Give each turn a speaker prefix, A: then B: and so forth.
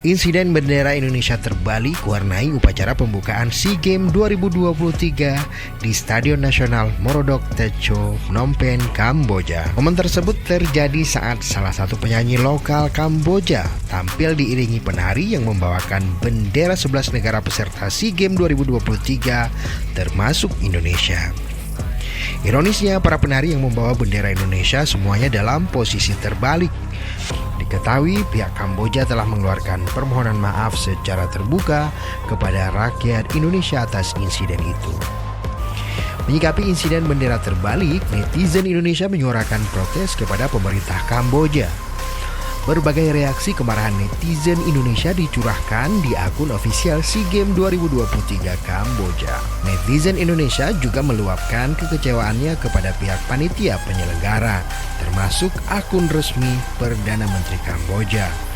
A: Insiden bendera Indonesia terbalik warnai upacara pembukaan SEA Games 2023 di Stadion Nasional Morodok Techo, Phnom Penh, Kamboja. Momen tersebut terjadi saat salah satu penyanyi lokal Kamboja tampil diiringi penari yang membawakan bendera 11 negara peserta SEA Games 2023 termasuk Indonesia. Ironisnya, para penari yang membawa bendera Indonesia semuanya dalam posisi terbalik. Diketahui pihak Kamboja telah mengeluarkan permohonan maaf secara terbuka kepada rakyat Indonesia atas insiden itu. Menyikapi insiden bendera terbalik, netizen Indonesia menyuarakan protes kepada pemerintah Kamboja. Berbagai reaksi kemarahan netizen Indonesia dicurahkan di akun ofisial SEA Games 2023 Kamboja. Netizen Indonesia juga meluapkan kekecewaannya kepada pihak panitia penyelenggara, termasuk akun resmi Perdana Menteri Kamboja.